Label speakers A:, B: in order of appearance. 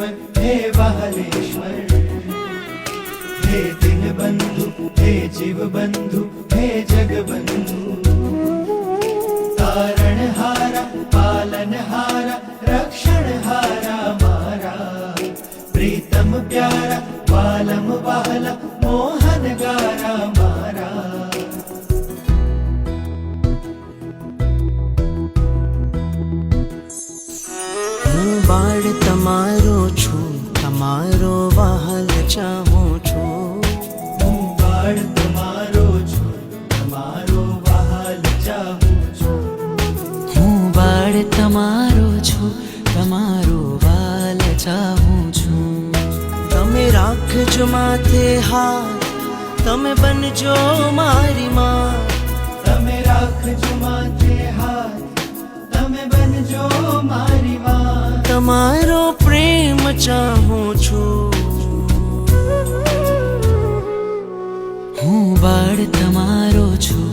A: ईश्वर हे वाहलेश्वर, हे दिन बंधु हे जीव बंधु हे जग बंधु, तारण हारा पालन हारा रक्षण हारा मारा, प्रीतम प्यारा वालम वाला मोहन गारा मारा।
B: હું બાળ તમારો છું, તમારો વહાલ ચાહું છું।
A: હું બાળ તમારો છું, તમારો વહાલ ચાહું છું।
B: હું બાળ તમારો છું, તમારો વાલ ચાહું છું। તમે રાખજો માથે હાથ, તમે બનજો મારી માં।
A: તમે રાખજો માથે હાથ, તમે બનજો મારી માં।
B: તમારો પ્રેમ ચાહું છું। હું બાળ તમારો છું,